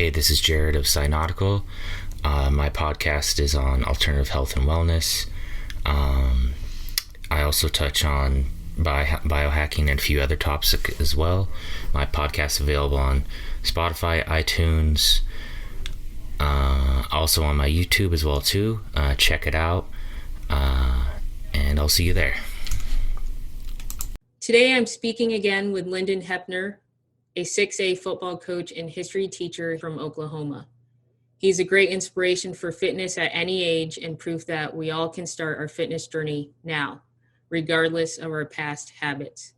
Hey, this is Jared of Cynautical. My podcast is on alternative health and wellness. I also touch on biohacking and a few other topics as well. My podcast is available on Spotify, iTunes, also on my YouTube as well too. Check it out, and I'll see you there. Today I'm speaking again with Lyn Hepner, a 6A football coach and history teacher from Oklahoma. He's a great inspiration for fitness at any age and proof that we all can start our fitness journey now, regardless of our past habits.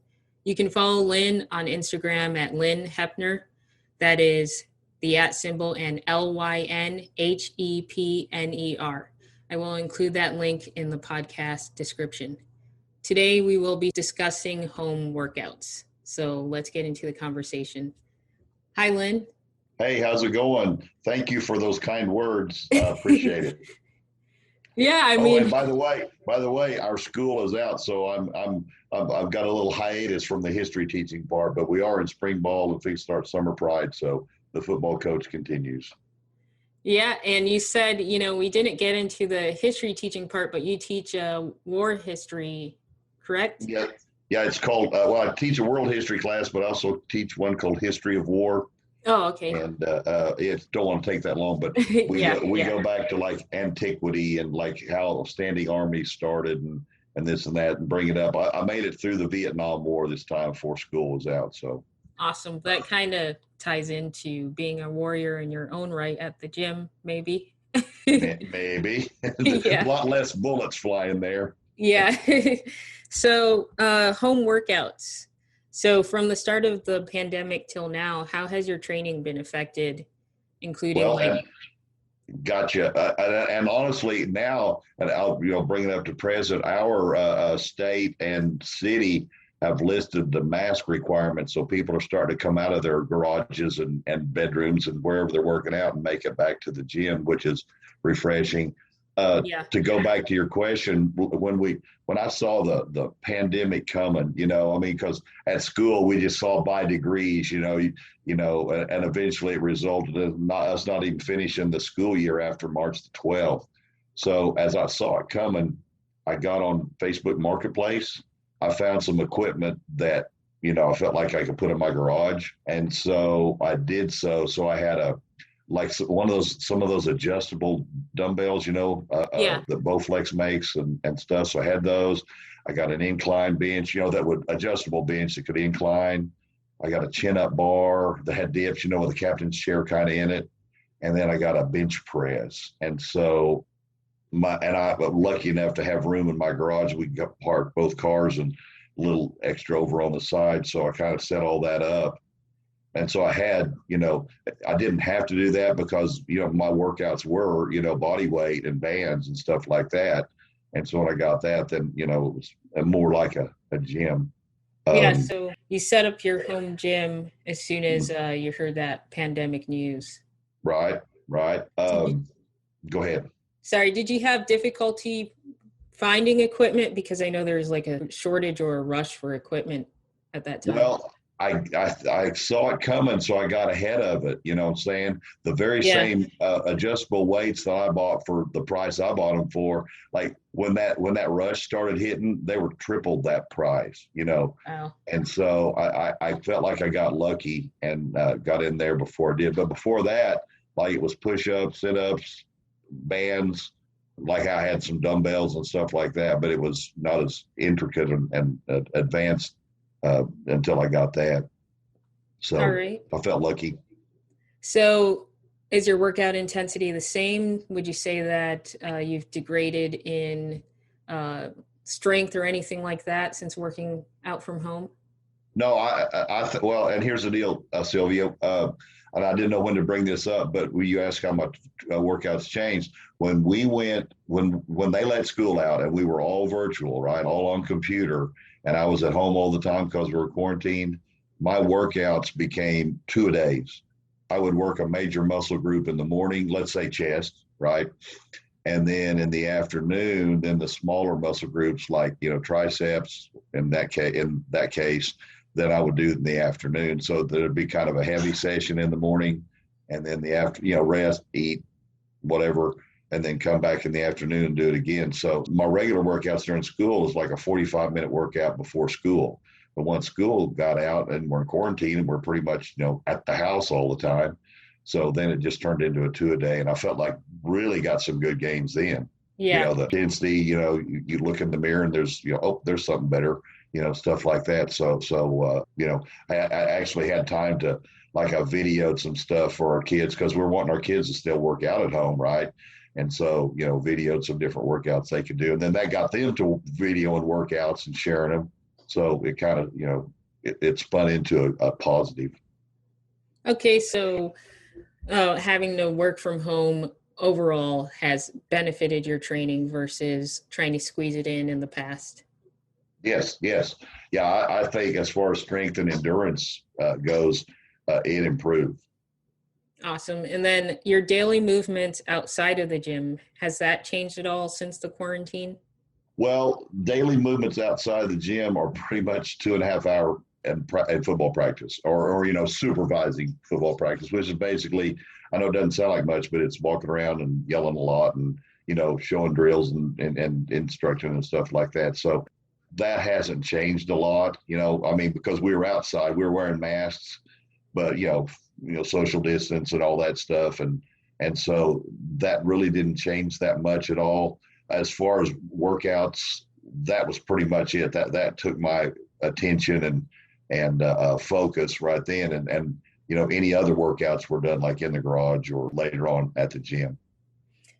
You can follow Lyn on Instagram at Lyn Hepner. That is the @ symbol and LYNHEPNER. I will include that link in the podcast description. Today we will be discussing home workouts. So let's get into the conversation. Hi, Lyn. Hey, how's it going? Thank you for those kind words. Appreciate it. Yeah, I mean. And by the way, our school is out, so I've got a little hiatus from the history teaching part, but we are in spring ball and things start summer pride, so the football coach continues. Yeah, and you said, we didn't get into the history teaching part, but you teach war history, correct? Yeah, it's called, I teach a world history class, but I also teach one called History of War. Oh, okay. And it don't want to take that long, but we go back to like antiquity and like how standing armies started and this and that and bring it up. I made it through the Vietnam War this time before school was out. So awesome. That kind of ties into being a warrior in your own right at the gym, maybe. Maybe. A lot less bullets flying there. Yeah. So home workouts. So from the start of the pandemic till now, how has your training been affected, including Gotcha. And honestly, now, and I'll bring it up to present, our state and city have listed the mask requirements. So people are starting to come out of their garages and bedrooms and wherever they're working out and make it back to the gym, which is refreshing. To go back to your question, when I saw the pandemic coming, because at school we just saw by degrees, and eventually it resulted in us not even finishing the school year after March the 12th. So as I saw it coming, I got on Facebook Marketplace. I found some equipment that, I felt like I could put in my garage. And so I did so. So I had some of those adjustable dumbbells, that Bowflex makes and stuff. So I had those. I got an incline bench, adjustable bench that could incline. I got a chin up bar that had dips, with a captain's chair kind of in it. And then I got a bench press. And so I'm lucky enough to have room in my garage. We got parked both cars and a little extra over on the side. So I kind of set all that up. And so I had, I didn't have to do that because, my workouts were, body weight and bands and stuff like that. And so when I got that, then, it was more like a gym. So you set up your home gym as soon as you heard that pandemic news. Right. Go ahead. Sorry, did you have difficulty finding equipment? Because I know there's like a shortage or a rush for equipment at that time. Well, I saw it coming, so I got ahead of it. You know what I'm saying? The very same adjustable weights that I bought for the price I bought them for, like when that rush started hitting, they were tripled that price, Wow. And so I felt like I got lucky and got in there before I did. But before that, like it was push-ups, sit-ups, bands, like I had some dumbbells and stuff like that, but it was not as intricate and advanced until I got that. So I felt lucky. So is your workout intensity the same? Would you say that you've degraded in strength or anything like that since working out from home? No, well, and here's the deal, Sylvia, and I didn't know when to bring this up, but when you asked how much workouts changed, when they let school out and we were all virtual, right, all on computer, and I was at home all the time because we were quarantined, my workouts became 2-a-days. I would work a major muscle group in the morning, let's say chest, right? And then in the afternoon, then the smaller muscle groups like, triceps in that case, then I would do it in the afternoon. So there'd be kind of a heavy session in the morning and then the after, rest, eat, whatever, and then come back in the afternoon and do it again. So my regular workouts during school is like a 45-minute workout before school. But once school got out and we're in quarantine and we're pretty much, at the house all the time. So then it just turned into a 2 a day. And I felt like really got some good gains then. Yeah. The intensity, you look in the mirror and there's, there's something better, stuff like that. So, I actually had time to, like, I videoed some stuff for our kids because we're wanting our kids to still work out at home, right? And so, videoed some different workouts they could do. And then that got them to videoing workouts and sharing them. So it kind of, it spun into a positive. Okay, so having to work from home overall has benefited your training versus trying to squeeze it in the past. Yes. Yeah, I think as far as strength and endurance goes, it improved. Awesome. And then your daily movements outside of the gym, has that changed at all since the quarantine? Well, daily movements outside the gym are pretty much 2.5 hour and football practice or supervising football practice, which is basically, I know it doesn't sound like much, but it's walking around and yelling a lot and, showing drills and instruction and stuff like that. So that hasn't changed a lot, because we were outside, we were wearing masks, but, social distance and all that stuff. And so that really didn't change that much at all. As far as workouts, that was pretty much it. That took my attention and focus right then. And any other workouts were done like in the garage or later on at the gym.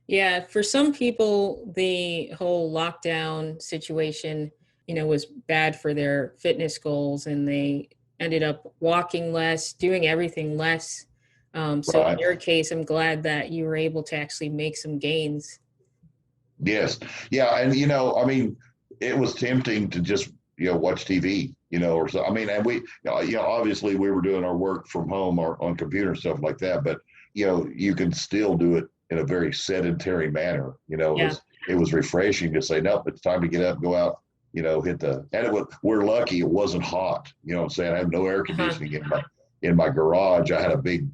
Yeah, for some people, the whole lockdown situation, was bad for their fitness goals, and they ended up walking less, doing everything less. So Right. in your case, I'm glad that you were able to actually make some gains. Yes. Yeah. And, it was tempting to just, watch TV, or so. And we, obviously we were doing our work from home or on computer and stuff like that, but, you can still do it in a very sedentary manner. Yeah. It was refreshing to say, nope, it's time to get up, go out, we're lucky it wasn't hot. You know what I'm saying? I have no air conditioning in my garage. I had a big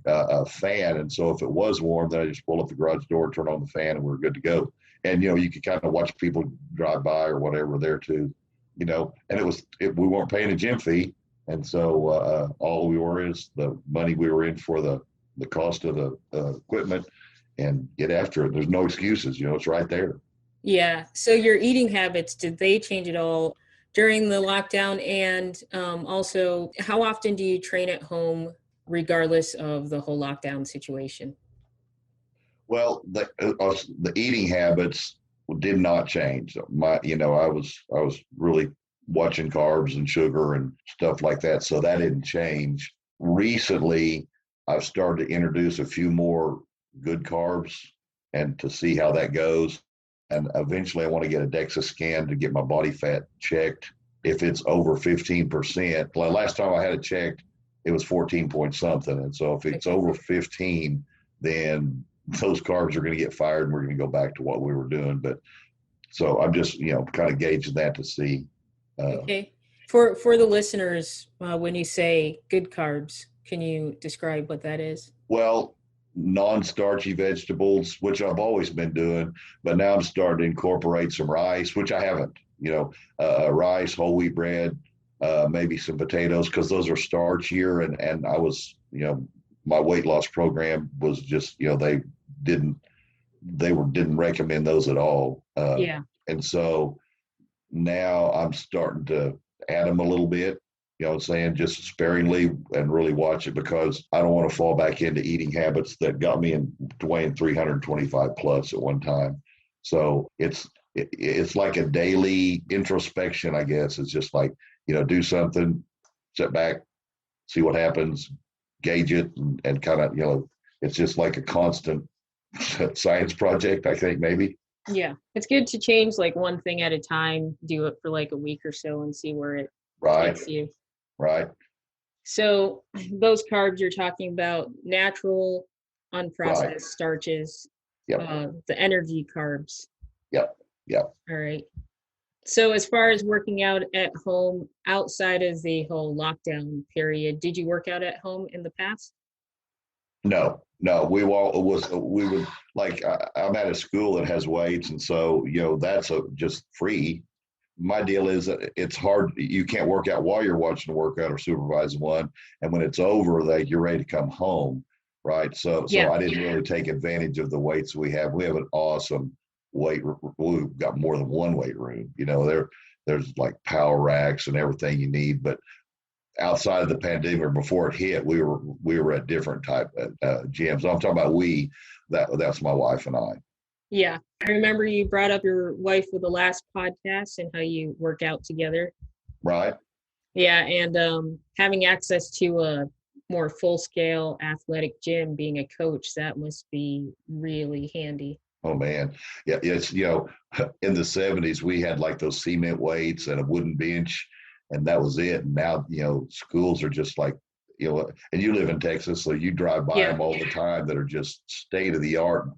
fan. And so if it was warm, then I just pull up the garage door, turn on the fan, and we're good to go. And, you could kind of watch people drive by or whatever there too, and we weren't paying a gym fee. And so all we were is the money we were in for the cost of the equipment and get after it. There's no excuses, it's right there. Yeah. So your eating habits, did they change at all during the lockdown? And also, how often do you train at home regardless of the whole lockdown situation? Well, the eating habits did not change. I was really watching carbs and sugar and stuff like that, so that didn't change. Recently, I've started to introduce a few more good carbs and to see how that goes. And eventually, I want to get a DEXA scan to get my body fat checked. If it's over 15%, last time I had it checked, it was 14 point something. And so if it's over 15, then those carbs are going to get fired and we're going to go back to what we were doing. But so I'm just, kind of gauging that to see. Okay. For the listeners, when you say good carbs, can you describe what that is? Well, non-starchy vegetables, which I've always been doing, but now I'm starting to incorporate some rice, which I haven't, rice, whole wheat bread, maybe some potatoes, because those are starchier. And I was, my weight loss program was just, they didn't recommend those at all. Yeah. And so now I'm starting to add them a little bit, what I'm saying, just sparingly, and really watch it, because I don't want to fall back into eating habits that got me in weighing 325 plus at one time. So it's like a daily introspection, I guess. It's just like, do something, sit back, see what happens, gauge it, and kind of, it's just like a constant science project, I think, maybe. Yeah. It's good to change like one thing at a time, do it for like a week or so and see where it takes you. Right. So those carbs you're talking about, natural, unprocessed starches, the energy carbs. Yep. All right. So as far as working out at home outside of the whole lockdown period, did you work out at home in the past? No, No, we would like I'm at a school that has weights, and so that's just free. My deal is that it's hard. You can't work out while you're watching a workout or supervising one, and when it's over, like you're ready to come home, right? So Yeah. I didn't really take advantage of the weights we have. We have an awesome weight. We've got more than one weight room. There's like power racks and everything you need, but outside of the pandemic or before it hit, we were at different type of gyms. I'm talking about that's my wife and I. Yeah. I remember you brought up your wife with the last podcast and how you work out together. Right. Yeah. And having access to a more full scale athletic gym, being a coach, that must be really handy. Oh man. Yeah. It's, in the 70s, we had like those cement weights and a wooden bench, and that was it. And now, schools are just like, and you live in Texas, so you drive by them all the time that are just state of the art.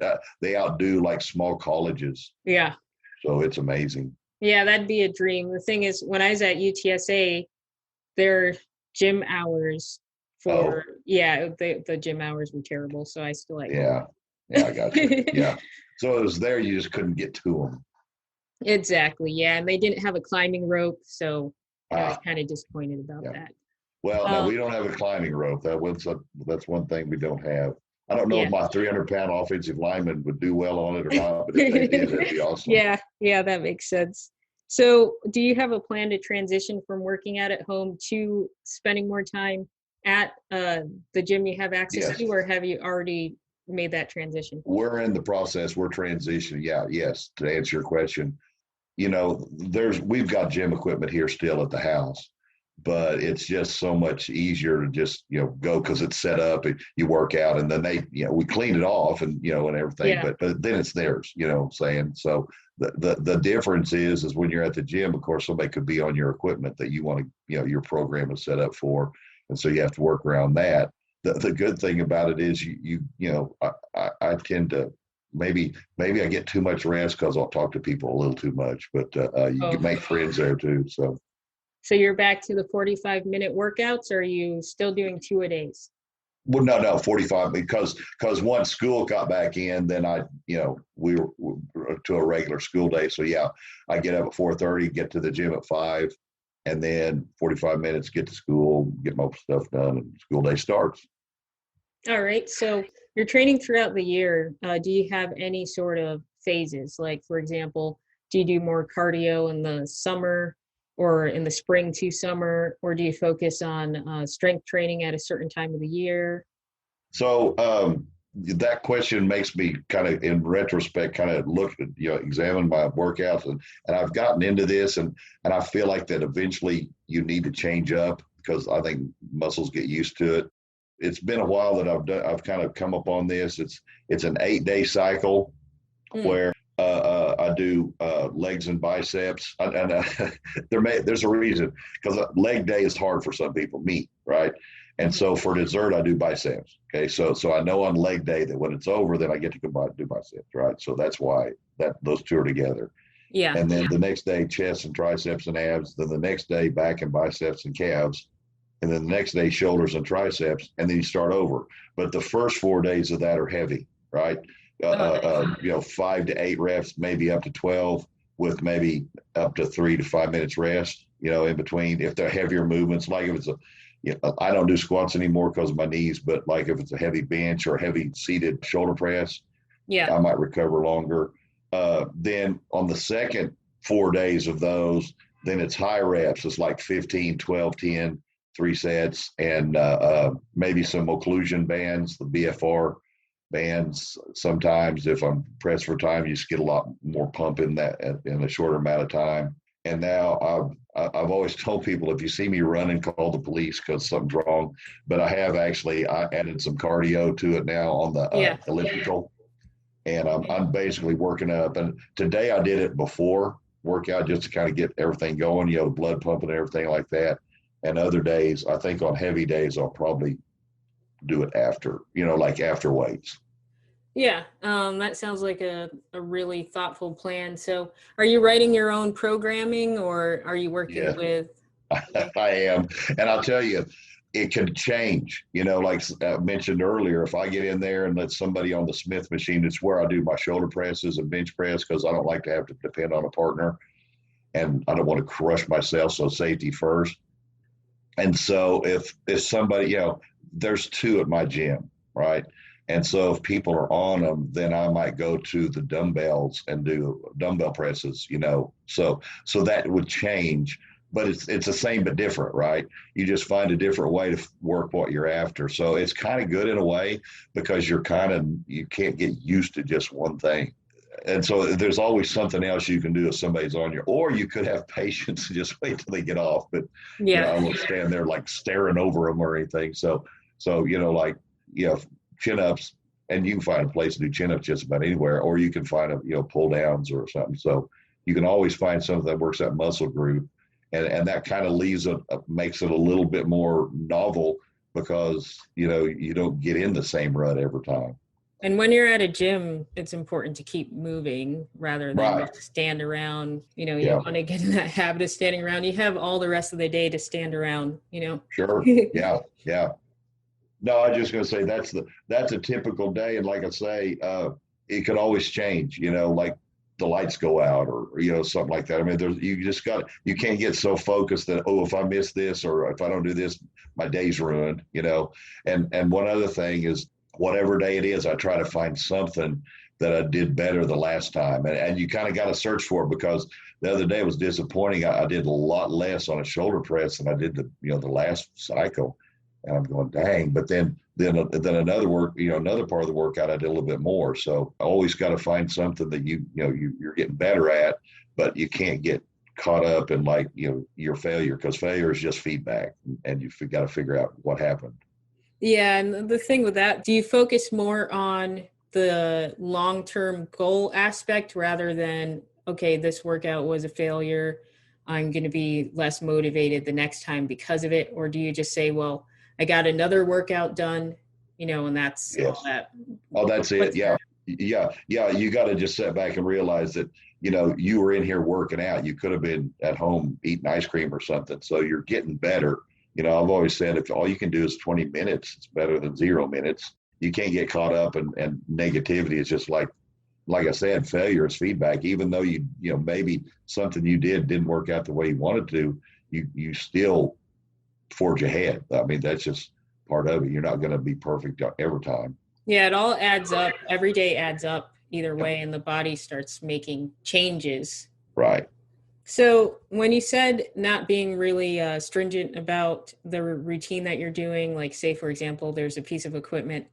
They outdo like small colleges. Yeah. So it's amazing. Yeah, that'd be a dream. The thing is, when I was at UTSA, their gym hours the gym hours were terrible. So I still like. Yeah. Yeah, I got you. Yeah. So it was there, you just couldn't get to them. Exactly. Yeah. And they didn't have a climbing rope. So I was kind of disappointed about that. Well, no, we don't have a climbing rope. That's one thing we don't have. I don't know if my 300-pound offensive lineman would do well on it or not, but if they did, that'd be awesome. Yeah, that makes sense. So do you have a plan to transition from working out at home to spending more time at the gym you have access to, or have you already made that transition? We're in the process. We're transitioning. Yeah, yes. To answer your question, we've got gym equipment here still at the house, but it's just so much easier to just go because it's set up and you work out, and then we clean it off and and everything. Yeah. But then it's theirs. What I'm saying. So the difference is when you're at the gym, of course, somebody could be on your equipment that you want to your program is set up for, and so you have to work around that. The good thing about it is I tend to maybe I get too much rest because I'll talk to people a little too much, but you can make friends there too. So you're back to the 45-minute workouts, or are you still doing 2-a-days? Well, no, 45 because once school got back in, then we were to a regular school day. So yeah, I get up at 4:30, get to the gym at 5, and then 45 minutes, get to school, get my stuff done, and school day starts. All right. So you're training throughout the year. Do you have any sort of phases? Like, for example, do you do more cardio in the summer or in the spring to summer, or do you focus on strength training at a certain time of the year? So that question makes me kind of, in retrospect, kind of look at, examine my workouts, and I've gotten into this, and I feel like that eventually you need to change up because I think muscles get used to it. It's been a while that I've kind of come up on this. It's an 8-day cycle where I do legs and biceps, and there's a reason, because leg day is hard for some people, me, right? And so for dessert, I do biceps. Okay, so I know on leg day that when it's over, then I get to go do biceps, right? So that's why those two are together. Yeah. And then the next day, chest and triceps and abs. Then the next day, back and biceps and calves. And then the next day, shoulders and triceps. And then you start over. But the first 4 days of that are heavy, right? 5 to 8 reps, maybe up to 12, with maybe up to 3 to 5 minutes rest, in between. If they're heavier movements, like if it's I don't do squats anymore because of my knees, but like if it's a heavy bench or a heavy seated shoulder press, I might recover longer. Then on the second 4 days of those, then it's high reps. It's like 15, 12, 10, 3 sets, and maybe some occlusion bands, the BFR bands. Sometimes if I'm pressed for time, you just get a lot more pump in that in a shorter amount of time. And now I've always told people, if you see me running, call the police because something's wrong. But I added some cardio to it now on the elliptical, and I'm basically working up. And today I did it before workout just to kind of get everything going, the blood pumping and everything like that. And other days, I think on heavy days, I'll probably do it after, like after weights. Yeah, that sounds like a really thoughtful plan. So are you writing your own programming, or are you working with? I am. And I'll tell you, it could change, like I mentioned earlier. If I get in there and let somebody on the Smith machine, it's where I do my shoulder presses and bench press, because I don't like to have to depend on a partner, and I don't want to crush myself. So safety first. And so if somebody, there's two at my gym, right? And so if people are on them, then I might go to the dumbbells and do dumbbell presses, so that would change. But it's the same but different, right? You just find a different way to work what you're after. So it's kind of good in a way, because you can't get used to just one thing. And so there's always something else you can do if somebody's on you, or you could have patience and just wait till they get off. But Yeah. I won't stand there like staring over them or anything. So like chin ups, and you can find a place to do chin ups just about anywhere, or you can find pull downs or something. So you can always find something that works that muscle group, and that kind of makes it a little bit more novel, because you don't get in the same rut every time. And when you're at a gym, it's important to keep moving rather than just stand around. You want to get in that habit of standing around. You have all the rest of the day to stand around, Sure. Yeah. No, I was just going to say that's a typical day. And like I say, it could always change, like the lights go out or, something like that. I mean, you can't get so focused that, if I miss this or if I don't do this, my day's ruined, and one other thing is, whatever day it is, I try to find something that I did better the last time. And you kind of got to search for it, because the other day was disappointing. I did a lot less on a shoulder press than I did the last cycle. And I'm going, dang. But then another another part of the workout, I did a little bit more. So I always got to find something that you're getting better at, but you can't get caught up in your failure, because failure is just feedback, and you've got to figure out what happened. Yeah. And the thing with that, do you focus more on the long-term goal aspect rather than, okay, this workout was a failure, I'm going to be less motivated the next time because of it? Or do you just say, well, I got another workout done, and that's all that? Oh, that's it. Yeah. You got to just sit back and realize that, you were in here working out. You could have been at home eating ice cream or something. So you're getting better. I've always said, if all you can do is 20 minutes, it's better than 0 minutes. You can't get caught up in negativity. It's just like I said, failure is feedback. Even though maybe something you didn't work out the way you wanted to, you still forge ahead. I mean, that's just part of it. You're not going to be perfect every time. Yeah, it all adds up. Every day adds up either way, and the body starts making changes. Right. So when you said not being really stringent about the routine that you're doing, like say, for example, there's a piece of equipment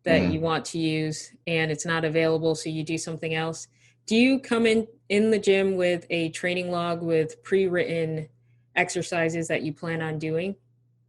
that you want to use and it's not available, so you do something else. Do you come in the gym with a training log with pre-written exercises that you plan on doing?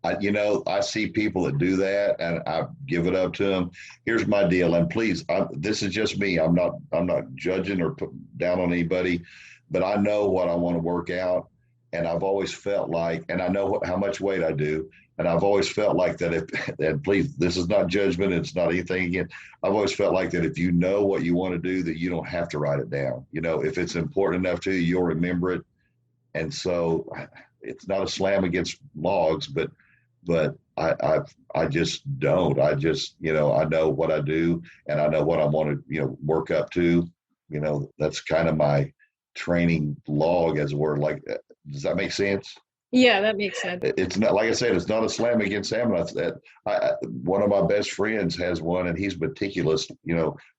I see people that do that, and I give it up to them. Here's my deal, and please, this is just me. I'm not judging or putting down on anybody, but I know what I want to work out, and I've always felt like, and I know how much weight I do, and I've always felt like that. And please, this is not judgment. It's not anything again. I've always felt like that if you know what you want to do, that you don't have to write it down. If it's important enough to you, you'll remember it. And so it's not a slam against logs, but I just don't. I just, I know what I do, and I know what I want to, work up to. That's kind of my training log, as a word. Like, does that make sense? Yeah, that makes sense. It's not, like I said, it's not a slam against salmon. One of my best friends has one, and he's meticulous,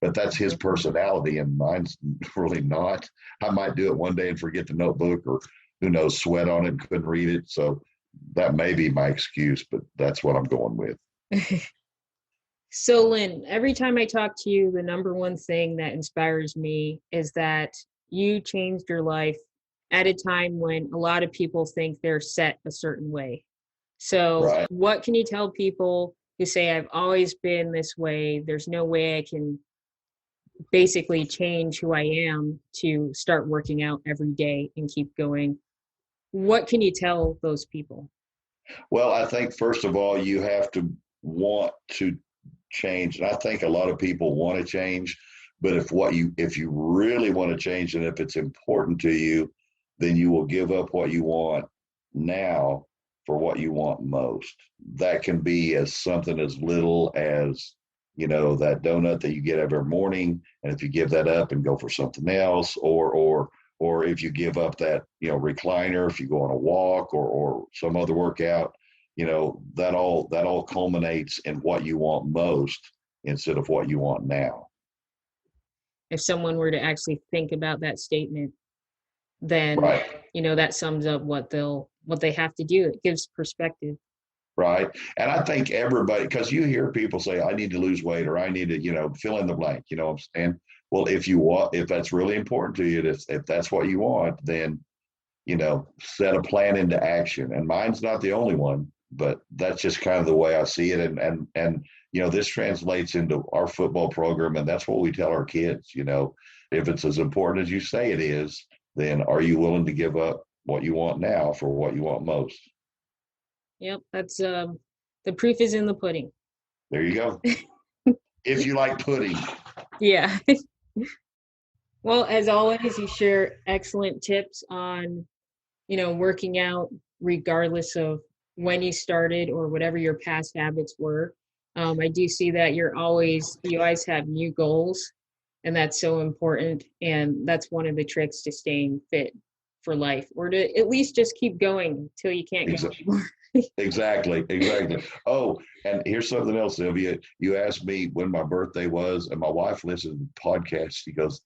but that's his personality, and mine's really not. I might do it one day and forget the notebook, or who knows, sweat on it and couldn't read it. So that may be my excuse, but that's what I'm going with. So Lyn, every time I talk to you, the number one thing that inspires me is that you changed your life at a time when a lot of people think they're set a certain way. So What can you tell people who say, I've always been this way, there's no way I can basically change who I am to start working out every day and keep going? What can you tell those people? Well, I think first of all, you have to want to change. And I think a lot of people want to change, but if you really want to change, and if it's important to you, then you will give up what you want now for what you want most. That can be as something as little as, that donut that you get every morning. And if you give that up and go for something else, or if you give up that, recliner, if you go on a walk or some other workout, that all culminates in what you want most instead of what you want now. If someone were to actually think about that statement, then, Right. That sums up what they have to do. It gives perspective. Right. And I think everybody, because you hear people say, I need to lose weight, or I need to, fill in the blank, what I'm saying? Well, if that's really important to you, if that's what you want, then, set a plan into action. And mine's not the only one, but that's just kind of the way I see it. And this translates into our football program. And that's what we tell our kids, if it's as important as you say it is, then are you willing to give up what you want now for what you want most? Yep. That's the proof is in the pudding. There you go. If you like pudding. Yeah. Well, as always, you share excellent tips on, working out regardless of when you started or whatever your past habits were. I do see that you always have new goals, and that's so important. And that's one of the tricks to staying fit for life, or to at least just keep going until you can't go anymore. Exactly. Oh, and here's something else, Sylvia. You asked me when my birthday was, and my wife listens to the podcast. She goes,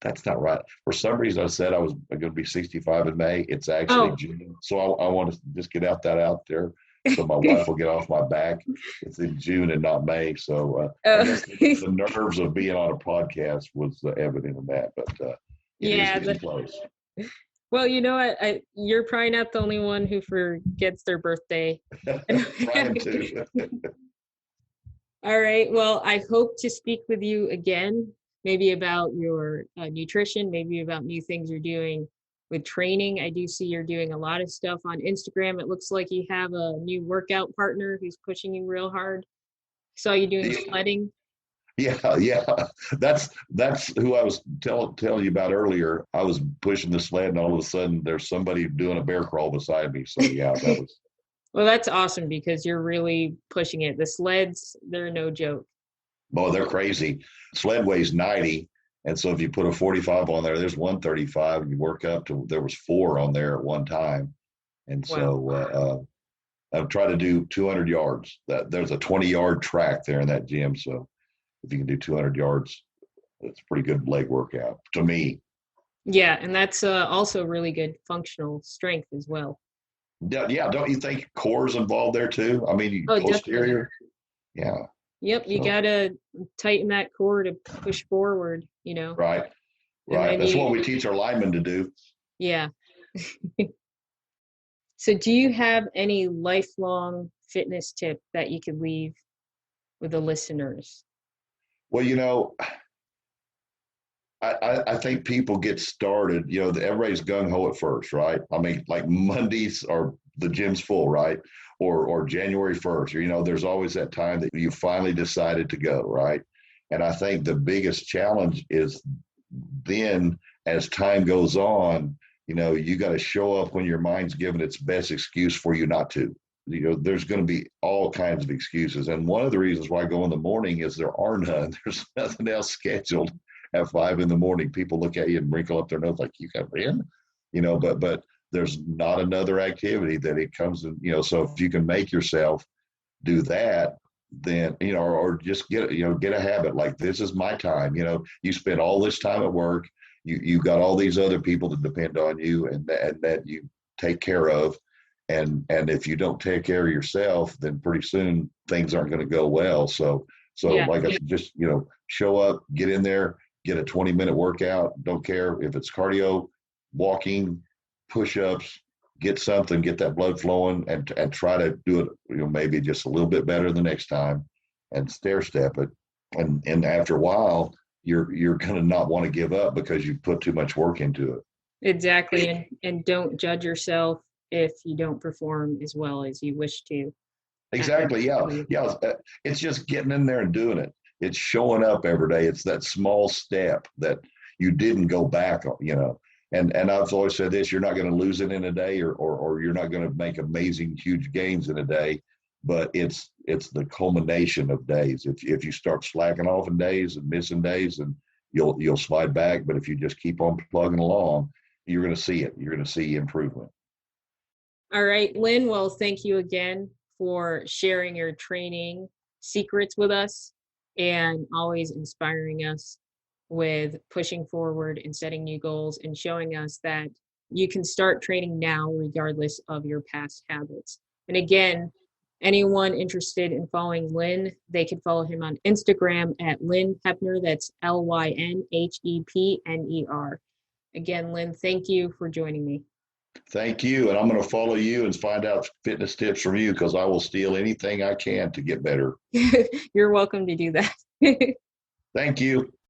that's not right. For some reason, I said I was going to be 65 in May. It's actually June. So I want to just get out there so my wife will get off my back. It's in June and not May. So I guess the nerves of being on a podcast was evident in that. But it is getting close. Well, you know what? You're probably not the only one who forgets their birthday. Trying to. All right. Well, I hope to speak with you again, maybe about your nutrition, maybe about new things you're doing with training. I do see you're doing a lot of stuff on Instagram. It looks like you have a new workout partner who's pushing you real hard. Saw you doing sledding. Yeah. That's who I was telling you about earlier. I was pushing the sled, and all of a sudden there's somebody doing a bear crawl beside me. So yeah, that was. Well, that's awesome because you're really pushing it. The sleds, they're no joke. Oh, they're crazy. Sled weighs 90, and so if you put a 45 on there's 135, and you work up to there was 4 on there at one time, and so I've tried to do 200 yards. There's a 20-yard track there in that gym, so. If you can do 200 yards, it's a pretty good leg workout to me. Yeah, and that's also really good functional strength as well. Yeah, don't you think core's involved there too? I mean, posterior. Definitely. Yeah. Yep, you gotta tighten that core to push forward. Right. That's what we teach our linemen to do. Yeah. So, do you have any lifelong fitness tip that you could leave with the listeners? Well, I think people get started, everybody's gung-ho at first, right? I mean, like Mondays are the gym's full, right? Or January 1st, or, there's always that time that you finally decided to go, right? And I think the biggest challenge is then as time goes on, you got to show up when your mind's given its best excuse for you not to. There's going to be all kinds of excuses. And one of the reasons why I go in the morning is there are none. There's nothing else scheduled at 5 a.m. People look at you and wrinkle up their nose like, you got in? But there's not another activity that it comes in, so if you can make yourself do that, then, or just get a habit like this is my time. You spend all this time at work. You got all these other people that depend on you and that you take care of. And if you don't take care of yourself, then pretty soon things aren't going to go well. So like I said, just, show up, get in there, get a 20-minute workout. Don't care if it's cardio, walking, push-ups, get something, get that blood flowing and try to do it, maybe just a little bit better the next time and stair step it. And after a while, you're going to not want to give up because you put too much work into it. Exactly. And don't judge yourself if you don't perform as well as you wish to. Exactly. Yeah. It's just getting in there and doing it. It's showing up every day. It's that small step that you didn't go back on, And I've always said this: you're not going to lose it in a day, or you're not going to make amazing, huge gains in a day. But it's the culmination of days. If you start slacking off in days and missing days, and you'll slide back. But if you just keep on plugging along, you're going to see it. You're going to see improvement. All right, Lyn. Well, thank you again for sharing your training secrets with us and always inspiring us with pushing forward and setting new goals and showing us that you can start training now regardless of your past habits. And again, anyone interested in following Lyn, they can follow him on Instagram at Lyn Hepner. That's LynHepner. Again, Lyn, thank you for joining me. Thank you. And I'm going to follow you and find out fitness tips from you, because I will steal anything I can to get better. You're welcome to do that. Thank you.